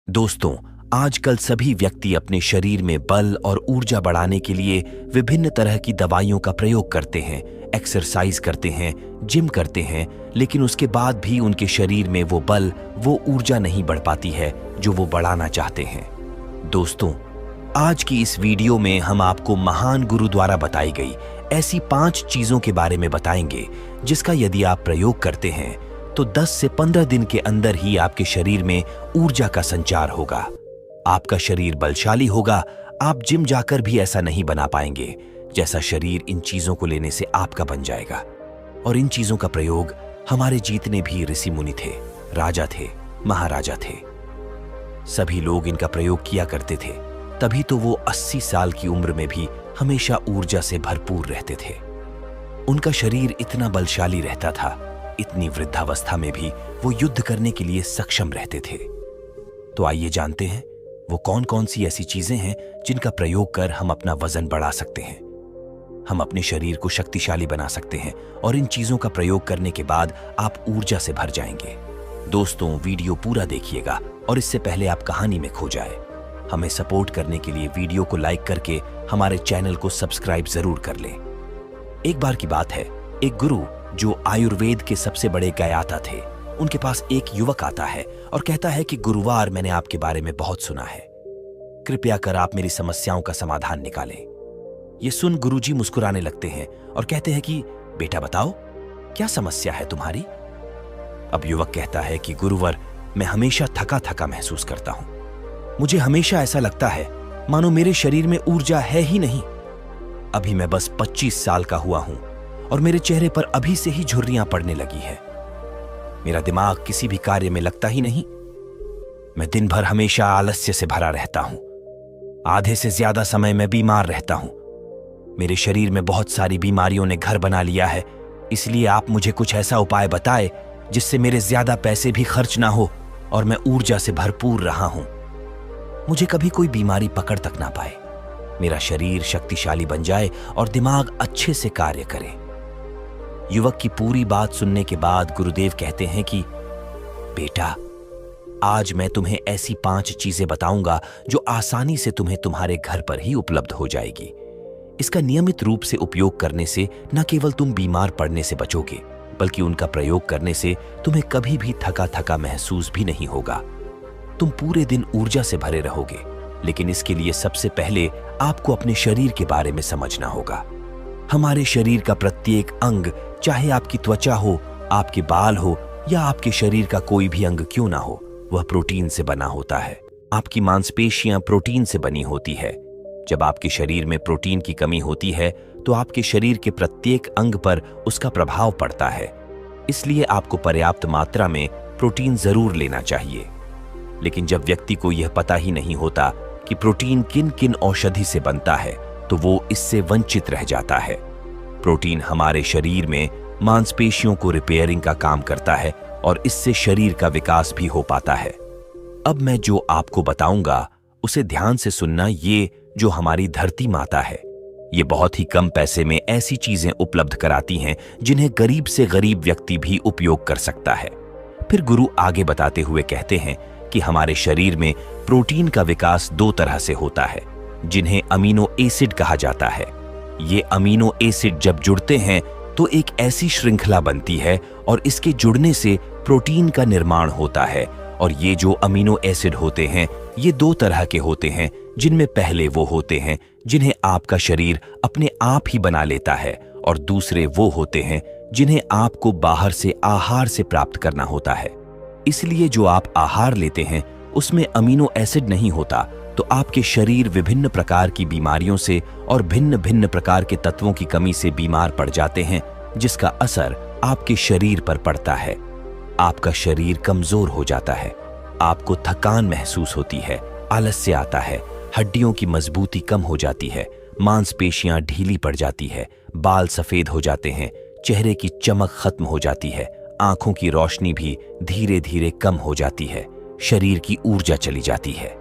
दोस्तों, आजकल सभी व्यक्ति अपने शरीर में बल और ऊर्जा बढ़ाने के लिए विभिन्न तरह की दवाइयों का प्रयोग करते हैं, एक्सरसाइज करते हैं, जिम करते हैं, लेकिन उसके बाद भी उनके शरीर में वो बल, वो ऊर्जा नहीं बढ़ पाती है जो वो बढ़ाना चाहते हैं। दोस्तों, आज की इस वीडियो में हम आपको महान गुरु द्वारा बताई गई ऐसी 5 चीजों के बारे में बताएंगे जिसका यदि आप प्रयोग करते हैं तो 10 से 15 दिन के अंदर ही आपके शरीर में ऊर्जा का संचार होगा। आपका शरीर बलशाली होगा। आप जिम जाकर भी ऐसा नहीं बना पाएंगे जैसा शरीर इन चीजों को लेने से आपका बन जाएगा। और इन चीजों का प्रयोग हमारे जितने भी ऋषि मुनि थे, राजा थे, महाराजा थे, सभी लोग इनका प्रयोग किया करते थे। तभी तो वो 80 साल की उम्र में भी हमेशा ऊर्जा से भरपूर रहते थे। उनका शरीर इतना बलशाली रहता था, इतनी वृद्धावस्था में भी वो युद्ध करने के लिए सक्षम रहते थे। तो आइए जानते हैं वो कौन कौन सी ऐसी चीजें हैं जिनका प्रयोग कर हम अपना वजन बढ़ा सकते हैं, हम अपने शरीर को शक्तिशाली बना सकते हैं और इन चीजों का प्रयोग करने के बाद आप ऊर्जा से भर जाएंगे। दोस्तों, वीडियो पूरा देखिएगा और इससे पहले आप कहानी में खो जाए। हमें सपोर्ट करने के लिए वीडियो को लाइक करके हमारे चैनल को सब्सक्राइब जरूर कर लें। एक बार की बात है, एक गुरु जो आयुर्वेद के सबसे बड़े ज्ञाता थे, उनके पास एक युवक आता है और कहता है कि गुरुवार, मैंने आपके बारे में बहुत सुना है, कृपया कर आप मेरी समस्याओं का समाधान निकालें। ये सुन गुरुजी मुस्कुराने लगते हैं और कहते हैं कि बेटा बताओ, क्या समस्या है तुम्हारी? अब युवक कहता है कि गुरुवर, मैं हमेशा थका थका महसूस करता हूं। मुझे हमेशा ऐसा लगता है मानो मेरे शरीर में ऊर्जा है ही नहीं। अभी मैं बस 25 साल का हुआ हूं और मेरे चेहरे पर अभी से ही झुर्रियां पड़ने लगी है। मेरा दिमाग किसी भी कार्य में लगता ही नहीं। मैं दिन भर हमेशा आलस्य से भरा रहता हूं। आधे से ज्यादा समय मैं बीमार रहता हूं। मेरे शरीर में बहुत सारी बीमारियों ने घर बना लिया है। इसलिए आप मुझे कुछ ऐसा उपाय बताएं जिससे मेरे ज्यादा पैसे भी खर्च ना हो और मैं ऊर्जा से भरपूर रहा हूं। मुझे कभी कोई बीमारी पकड़ तक ना पाए, मेरा शरीर शक्तिशाली बन जाए और दिमाग अच्छे से कार्य करे। युवक की पूरी बात सुनने के बाद गुरुदेव कहते हैं कि बेटा, आज मैं तुम्हें ऐसी 5 चीजें बताऊंगा जो आसानी से तुम्हें तुम्हारे घर पर ही उपलब्ध हो जाएगी। इसका नियमित रूप से उपयोग करने से न केवल तुम बीमार पड़ने से बचोगे, बल्कि उनका प्रयोग करने से तुम्हें कभी भी थका थका महसूस भी नहीं होगा। तुम पूरे दिन ऊर्जा से भरे रहोगे। लेकिन इसके लिए सबसे पहले आपको अपने शरीर के बारे में समझना होगा। हमारे शरीर का प्रत्येक अंग, चाहे आपकी त्वचा हो, आपके बाल हो या आपके शरीर का कोई भी अंग क्यों ना हो, वह प्रोटीन से बना होता है। आपकी मांसपेशियां प्रोटीन से बनी होती है। जब आपके शरीर में प्रोटीन की कमी होती है तो आपके शरीर के प्रत्येक अंग पर उसका प्रभाव पड़ता है। इसलिए आपको पर्याप्त मात्रा में प्रोटीन जरूर लेना चाहिए। लेकिन जब व्यक्ति को यह पता ही नहीं होता कि प्रोटीन किन किन औषधि से बनता है, तो वो इससे वंचित रह जाता है। प्रोटीन हमारे शरीर में मांसपेशियों को रिपेयरिंग का काम करता है और इससे शरीर का विकास भी हो पाता है। अब मैं जो आपको बताऊंगा उसे ध्यान से सुनना। ये जो हमारी धरती माता है, ये बहुत ही कम पैसे में ऐसी चीजें उपलब्ध कराती हैं जिन्हें गरीब से गरीब व्यक्ति भी उपयोग कर सकता है। फिर गुरु आगे बताते हुए कहते हैं कि हमारे शरीर में प्रोटीन का विकास 2 तरह से होता है, जिन्हें अमीनो एसिड कहा जाता है। ये अमीनो एसिड जब जुड़ते हैं तो एक ऐसी श्रृंखला बनती है और इसके जुड़ने से प्रोटीन का निर्माण होता है। और ये जो अमीनो एसिड होते हैं, ये 2 तरह के होते हैं, जिनमें पहले वो होते हैं जिन्हें आपका शरीर अपने आप ही बना लेता है और दूसरे वो होते हैं जिन्हें आपको बाहर से आहार से प्राप्त करना होता है। इसलिए जो आप आहार लेते हैं उसमें अमीनो एसिड नहीं होता, तो आपके शरीर विभिन्न प्रकार की बीमारियों से और भिन्न भिन्न प्रकार के तत्वों की कमी से बीमार पड़ जाते हैं, जिसका असर आपके शरीर पर पड़ता है। आपका शरीर कमजोर हो जाता है, आपको थकान महसूस होती है, आलस्य आता है, हड्डियों की मजबूती कम हो जाती है, मांसपेशियां ढीली पड़ जाती है, बाल सफेद हो जाते हैं, चेहरे की चमक खत्म हो जाती है, आंखों की रोशनी भी धीरे धीरे कम हो जाती है, शरीर की ऊर्जा चली जाती है।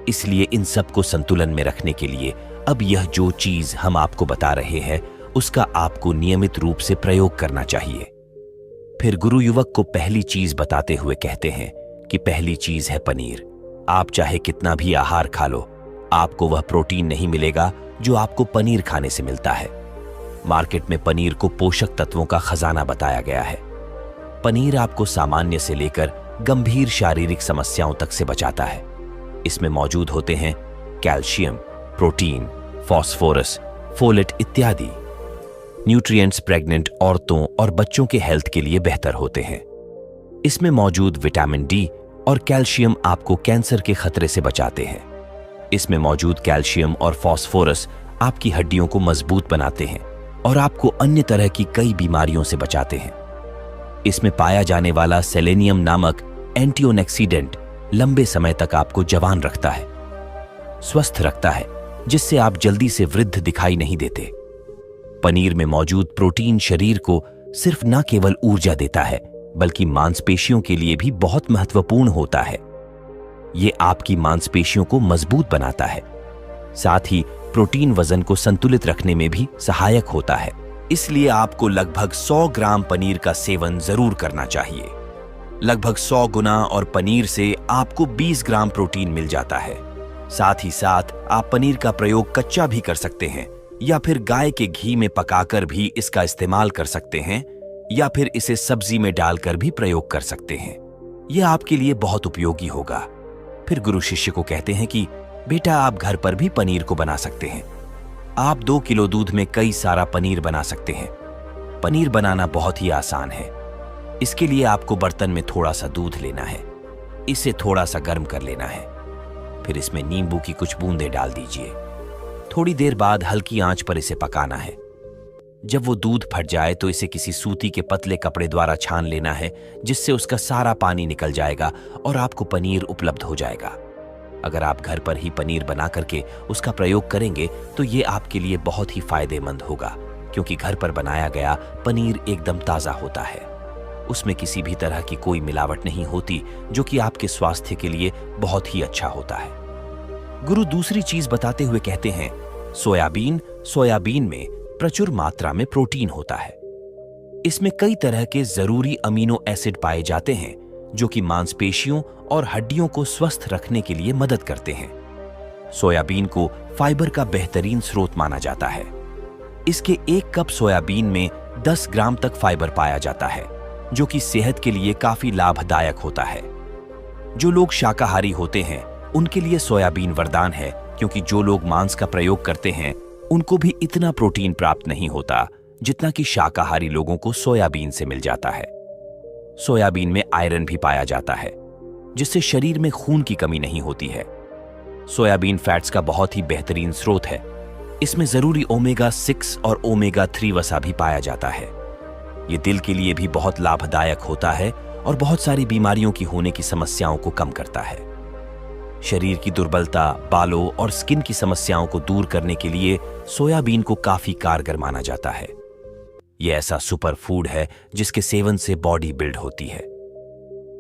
इसलिए इन सब को संतुलन में रखने के लिए अब यह जो चीज हम आपको बता रहे हैं उसका आपको नियमित रूप से प्रयोग करना चाहिए। फिर गुरु युवक को पहली चीज बताते हुए कहते हैं कि पहली चीज है पनीर। आप चाहे कितना भी आहार खा लो, आपको वह प्रोटीन नहीं मिलेगा जो आपको पनीर खाने से मिलता है। मार्केट में पनीर को पोषक तत्वों का खजाना बताया गया है। पनीर आपको सामान्य से लेकर गंभीर शारीरिक समस्याओं तक से बचाता है। इसमें मौजूद होते हैं कैल्शियम, प्रोटीन, फास्फोरस, फोलेट इत्यादि। न्यूट्रिएंट्स प्रेग्नेंट औरतों और बच्चों के हेल्थ के लिए बेहतर होते हैं। इसमें मौजूद विटामिन डी और कैल्शियम आपको कैंसर के खतरे से बचाते हैं। इसमें मौजूद कैल्शियम और फास्फोरस आपकी हड्डियों को मजबूत बनाते हैं और आपको अन्य तरह की कई बीमारियों से बचाते हैं। इसमें पाया जाने वाला सेलेनियम नामक एंटीऑक्सीडेंट लंबे समय तक आपको जवान रखता है, स्वस्थ रखता है, जिससे आप जल्दी से वृद्ध दिखाई नहीं देते। पनीर में मौजूद प्रोटीन शरीर को सिर्फ न केवल ऊर्जा देता है, बल्कि मांसपेशियों के लिए भी बहुत महत्वपूर्ण होता है। ये आपकी मांसपेशियों को मजबूत बनाता है। साथ ही प्रोटीन वजन को संतुलित रखने में भी सहायक होता है। इसलिए आपको लगभग 100 ग्राम पनीर का सेवन जरूर करना चाहिए। लगभग 100 गुना और पनीर से आपको 20 ग्राम प्रोटीन मिल जाता है। साथ ही साथ आप पनीर का प्रयोग कच्चा भी कर सकते हैं या फिर गाय के घी में पकाकर भी इसका इस्तेमाल कर सकते हैं, या फिर इसे सब्जी में डालकर भी प्रयोग कर सकते हैं। यह आपके लिए बहुत उपयोगी होगा। फिर गुरु शिष्य को कहते हैं कि बेटा, आप घर पर भी पनीर को बना सकते हैं। आप 2 किलो दूध में कई सारा पनीर बना सकते हैं। पनीर बनाना बहुत ही आसान है। इसके लिए आपको बर्तन में थोड़ा सा दूध लेना है, इसे थोड़ा सा गर्म कर लेना है, फिर इसमें नींबू की कुछ बूंदें डाल दीजिए। थोड़ी देर बाद हल्की आंच पर इसे पकाना है। जब वो दूध फट जाए तो इसे किसी सूती के पतले कपड़े द्वारा छान लेना है, जिससे उसका सारा पानी निकल जाएगा और आपको पनीर उपलब्ध हो जाएगा। अगर आप घर पर ही पनीर बना करके उसका प्रयोग करेंगे तो ये आपके लिए बहुत ही फायदेमंद होगा, क्योंकि घर पर बनाया गया पनीर एकदम ताज़ा होता है। उसमें किसी भी तरह की कोई मिलावट नहीं होती, जो कि आपके स्वास्थ्य के लिए बहुत ही अच्छा होता है। गुरु दूसरी चीज बताते हुए कहते हैं, सोयाबीन में प्रचुर मात्रा में प्रोटीन होता है। इसमें कई तरह के जरूरी अमीनो एसिड पाए जाते हैं, जो कि मांसपेशियों और हड्डियों को स्वस्थ रखने के लिए मदद करते हैं। सोयाबीन को फाइबर का बेहतरीन स्रोत माना जाता है। इसके 1 कप सोयाबीन में 10 ग्राम तक फाइबर पाया जाता है, जो कि सेहत के लिए काफी लाभदायक होता है। जो लोग शाकाहारी होते हैं उनके लिए सोयाबीन वरदान है, क्योंकि जो लोग मांस का प्रयोग करते हैं उनको भी इतना प्रोटीन प्राप्त नहीं होता जितना कि शाकाहारी लोगों को सोयाबीन से मिल जाता है। सोयाबीन में आयरन भी पाया जाता है, जिससे शरीर में खून की कमी नहीं होती है। सोयाबीन फैट्स का बहुत ही बेहतरीन स्रोत है। इसमें जरूरी ओमेगा 6 और ओमेगा 3 वसा भी पाया जाता है। ये दिल के लिए भी बहुत लाभदायक होता है और बहुत सारी बीमारियों की होने की समस्याओं को कम करता है। शरीर की दुर्बलता, बालों और स्किन की समस्याओं को दूर करने के लिए सोयाबीन को काफी कारगर माना जाता है। यह ऐसा सुपर फूड है जिसके सेवन से बॉडी बिल्ड होती है।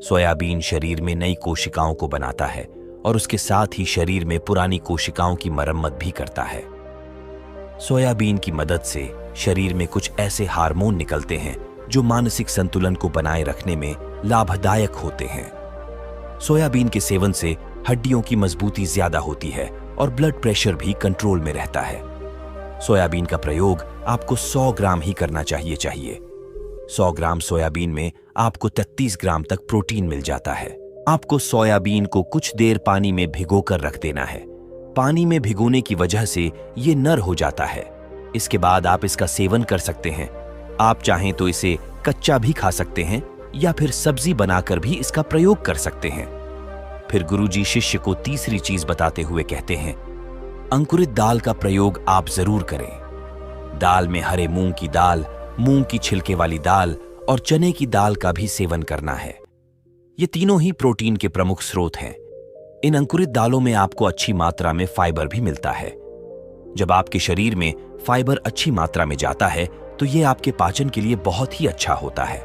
सोयाबीन शरीर में नई कोशिकाओं को बनाता है और उसके साथ ही शरीर में पुरानी कोशिकाओं की मरम्मत भी करता है। सोयाबीन की मदद से शरीर में कुछ ऐसे हार्मोन निकलते हैं जो मानसिक संतुलन को बनाए रखने में लाभदायक होते हैं। सोयाबीन के सेवन से हड्डियों की मजबूती ज्यादा होती है और ब्लड प्रेशर भी कंट्रोल में रहता है। सोयाबीन का प्रयोग आपको 100 ग्राम ही करना चाहिए। 100 ग्राम सोयाबीन में आपको 33 ग्राम तक प्रोटीन मिल जाता है। आपको सोयाबीन को कुछ देर पानी में भिगोकर रख देना है। पानी में भिगोने की वजह से ये नर हो जाता है। इसके बाद आप इसका सेवन कर सकते हैं। आप चाहें तो इसे कच्चा भी खा सकते हैं या फिर सब्जी बनाकर भी इसका प्रयोग कर सकते हैं। फिर गुरुजी शिष्य को तीसरी चीज बताते हुए कहते हैं, अंकुरित दाल का प्रयोग आप जरूर करें। दाल में हरे मूंग की दाल, मूंग की छिलके वाली दाल और चने की दाल का भी सेवन करना है। ये तीनों ही प्रोटीन के प्रमुख स्रोत हैं। इन अंकुरित दालों में आपको अच्छी मात्रा में फाइबर भी मिलता है। जब आपके शरीर में फाइबर अच्छी मात्रा में जाता है तो यह आपके पाचन के लिए बहुत ही अच्छा होता है।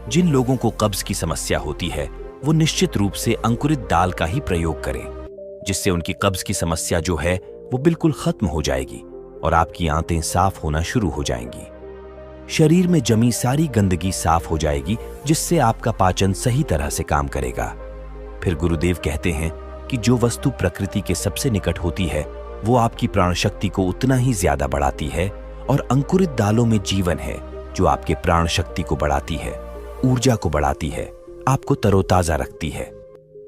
जिन लोगों को कब्ज की समस्या होती है वो निश्चित रूप से अंकुरित दाल का ही प्रयोग करें, जिससे उनकी कब्ज की समस्या जो है वो बिल्कुल खत्म हो जाएगी और आपकी आंतें साफ होना शुरू हो जाएंगी। शरीर में जमी सारी गंदगी साफ हो जाएगी, जिससे आपका पाचन सही तरह से काम करेगा। फिर गुरुदेव कहते हैं, कि जो वस्तु प्रकृति के सबसे निकट होती है वो आपकी प्राण शक्ति को उतना ही ज्यादा बढ़ाती है, और अंकुरित दालों में जीवन है जो आपके प्राण शक्ति को बढ़ाती है, ऊर्जा को बढ़ाती है, आपको तरोताजा रखती है।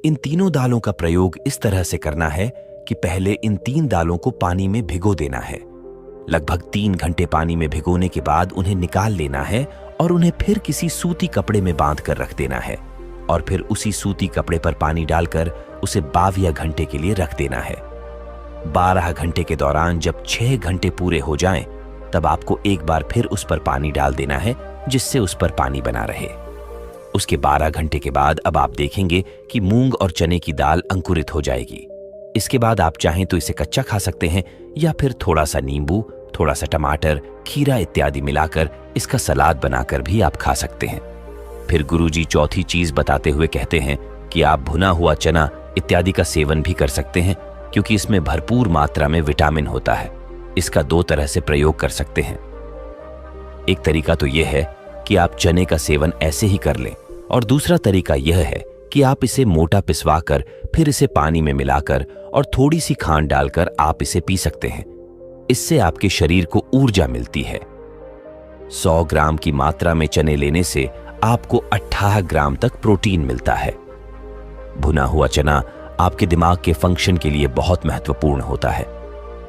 इन तीनों दालों का प्रयोग इस तरह से करना है कि पहले इन 3 दालों को पानी में भिगो देना है। लगभग 3 घंटे पानी में भिगोने के बाद उन्हें निकाल लेना है और उन्हें फिर किसी सूती कपड़े में बांध कर रख देना है, और फिर उसी सूती कपड़े पर पानी डालकर उसे 22 घंटे के लिए रख देना है। 12 घंटे के दौरान जब 6 घंटे पूरे हो जाएं, तब आपको एक बार फिर उस पर पानी डाल देना है जिससे उस पर पानी बना रहे। उसके 12 घंटे के बाद अब आप देखेंगे कि मूंग और चने की दाल अंकुरित हो जाएगी। इसके बाद आप चाहें तो इसे कच्चा खा सकते हैं, या फिर थोड़ा सा नींबू, थोड़ा सा टमाटर, खीरा इत्यादि मिलाकर इसका सलाद बनाकर भी आप खा सकते हैं। फिर गुरुजी चौथी चीज बताते हुए कहते हैं कि आप भुना हुआ चना इत्यादि का सेवन भी कर सकते हैं, क्योंकि इसमें भरपूर मात्रा में विटामिन होता है। इसका 2 तरह से प्रयोग कर सकते हैं। एक तरीका तो यह है कि आप चने का सेवन ऐसे ही कर लें, और दूसरा तरीका यह है कि आप इसे मोटा पिसवाकर फिर इसे पानी में मिलाकर और थोड़ी सी खांड डालकर आप इसे पी सकते हैं। इससे आपके शरीर को ऊर्जा मिलती है। 100 ग्राम की मात्रा में चने लेने से आपको 18 ग्राम तक प्रोटीन मिलता है। भुना हुआ चना आपके दिमाग के फंक्शन के लिए बहुत महत्वपूर्ण होता है।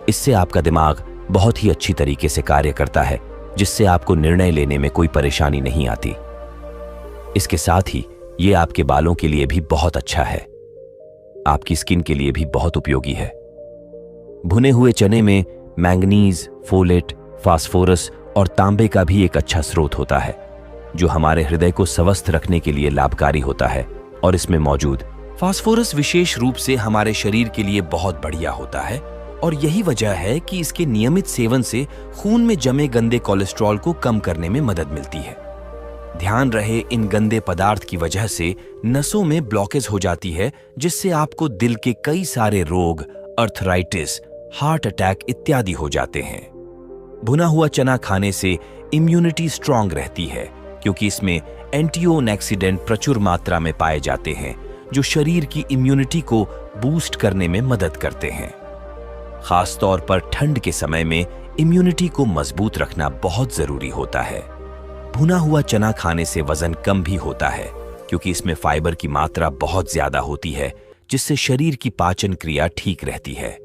इससे आपका दिमाग बहुत ही अच्छी तरीके से कार्य करता है, जिससे आपको निर्णय लेने में कोई परेशानी नहीं आती। इसके साथ ही ये आपके बालों के लिए भी बहुत अच्छा है, आपकी स्किन के लिए भी बहुत उपयोगी है। भुने हुए चने में मैंगनीज, फोलेट, फास्फोरस और तांबे का भी एक अच्छा स्रोत होता है, जो हमारे हृदय को स्वस्थ रखने के लिए लाभकारी होता है। और इसमें मौजूद फास्फोरस विशेष रूप से हमारे शरीर के लिए बहुत बढ़िया होता है, और यही वजह है कि इसके नियमित सेवन से खून में जमे गंदे कोलेस्ट्रॉल को कम करने में मदद मिलती है। ध्यान रहे, इन गंदे पदार्थ की वजह से नसों में ब्लॉकेज हो जाती है, जिससे आपको दिल के कई सारे रोग, अर्थराइटिस, हार्ट अटैक इत्यादि हो जाते हैं। भुना हुआ चना खाने से इम्यूनिटी स्ट्रांग रहती है, क्योंकि इसमें एंटीऑक्सीडेंट प्रचुर मात्रा में पाए जाते हैं, जो शरीर की इम्यूनिटी को बूस्ट करने में मदद करते हैं। खास तौर पर ठंड के समय में इम्यूनिटी को मजबूत रखना बहुत जरूरी होता है। भुना हुआ चना खाने से वजन कम भी होता है, क्योंकि इसमें फाइबर की मात्रा बहुत ज्यादा होती है, जिससे शरीर की पाचन क्रिया ठीक रहती है।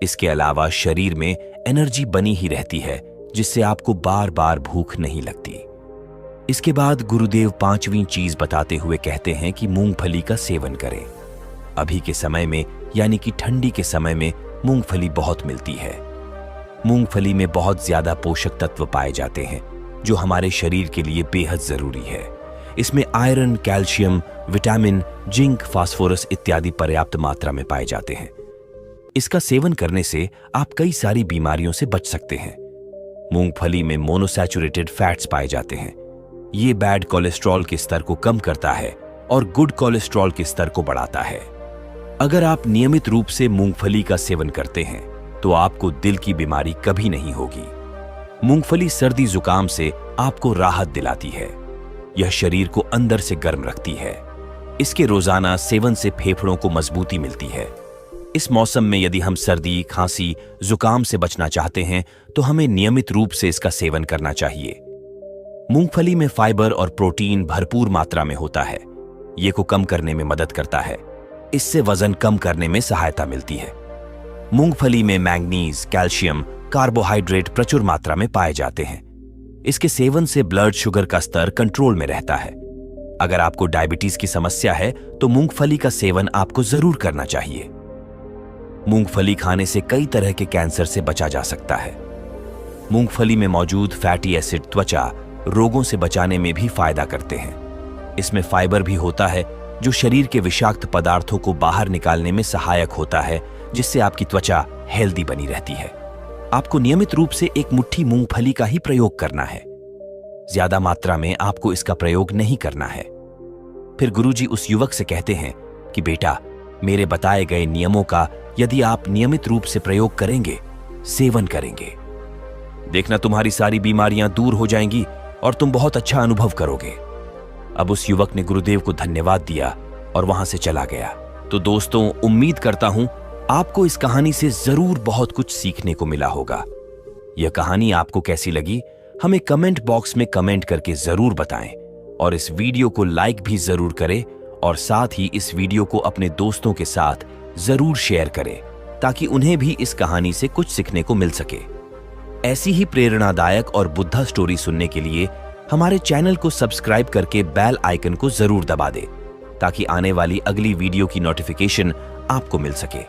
इसके अलावा शरीर में एनर्जी बनी ही रहती है, जिससे आपको बार बार भूख नहीं लगती। इसके बाद गुरुदेव 5वीं चीज बताते हुए कहते हैं कि मूंगफली का सेवन करें। अभी के समय में, यानी कि ठंडी के समय में मूंगफली बहुत मिलती है। मूंगफली में बहुत ज्यादा पोषक तत्व पाए जाते हैं, जो हमारे शरीर के लिए बेहद जरूरी है। इसमें iron, calcium, vitamin, zinc, phosphorus इत्यादि पर्याप्त मात्रा में पाए जाते हैं। इसका सेवन करने से आप कई सारी बीमारियों से बच सकते हैं। मूंगफली में मोनोसैचुरेटेड फैट्स पाए जाते हैं। ये बैड कोलेस्ट्रॉल के स्तर को कम करता है और गुड कोलेस्ट्रॉल के स्तर को बढ़ाता है। अगर आप नियमित रूप से मूंगफली का सेवन करते हैं तो आपको दिल की बीमारी कभी नहीं होगी। मूंगफली सर्दी जुकाम से आपको राहत दिलाती है। यह शरीर को अंदर से गर्म रखती है। इसके रोजाना सेवन से फेफड़ों को मजबूती मिलती है। इस मौसम में यदि हम सर्दी, खांसी, जुकाम से बचना चाहते हैं तो हमें नियमित रूप से इसका सेवन करना चाहिए। मूंगफली में फाइबर और प्रोटीन भरपूर मात्रा में होता है। ये को कम करने में मदद करता है। इससे वजन कम करने में सहायता मिलती है। मूंगफली में मैंगनीज, कैल्शियम, कार्बोहाइड्रेट प्रचुर मात्रा में पाए जाते हैं। इसके सेवन से ब्लड शुगर का स्तर कंट्रोल में रहता है। अगर आपको डायबिटीज की समस्या है तो मूंगफली का सेवन आपको जरूर करना चाहिए। मूंगफली खाने से कई तरह के कैंसर से बचा जा सकता है। मूंगफली में मौजूद फैटी एसिड त्वचा रोगों से बचाने में भी फायदा करते हैं। इसमें फाइबर भी होता है, जो शरीर के विषाक्त पदार्थों को बाहर निकालने में सहायक होता है, जिससे आपकी त्वचा हेल्दी बनी रहती है। आपको नियमित रूप से एक मुट्ठी मूंगफली का ही प्रयोग करना है। ज्यादा मात्रा में आपको इसका प्रयोग नहीं करना है। फिर गुरुजी उस युवक से कहते हैं कि बेटा, मेरे बताए गए नियमों का यदि आप नियमित रूप से प्रयोग करेंगे, सेवन करेंगे, देखना तुम्हारी सारी बीमारियां दूर हो जाएंगी और तुम बहुत अच्छा अनुभव करोगे। अब उस युवक ने गुरुदेव को धन्यवाद दिया और वहां से चला गया। तो तो दोस्तों, उम्मीद करता हूं आपको इस कहानी से जरूर बहुत कुछ सीखने को मिला होगा। यह कहानी आपको कैसी लगी हमें कमेंट बॉक्स में कमेंट करके जरूर बताएं और इस वीडियो को लाइक भी जरूर करें और साथ ही इस वीडियो को अपने दोस्तों के साथ जरूर शेयर करें ताकि उन्हें भी इस कहानी से कुछ सीखने को मिल सके। ऐसी ही प्रेरणादायक और बुद्धा स्टोरी सुनने के लिए हमारे चैनल को सब्सक्राइब करके बेल आइकन को जरूर दबा दें ताकि आने वाली अगली वीडियो की नोटिफिकेशन आपको मिल सके।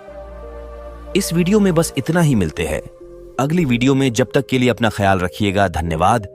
इस वीडियो में बस इतना ही, मिलते हैं अगली वीडियो में। जब तक के लिए अपना ख्याल रखिएगा। धन्यवाद।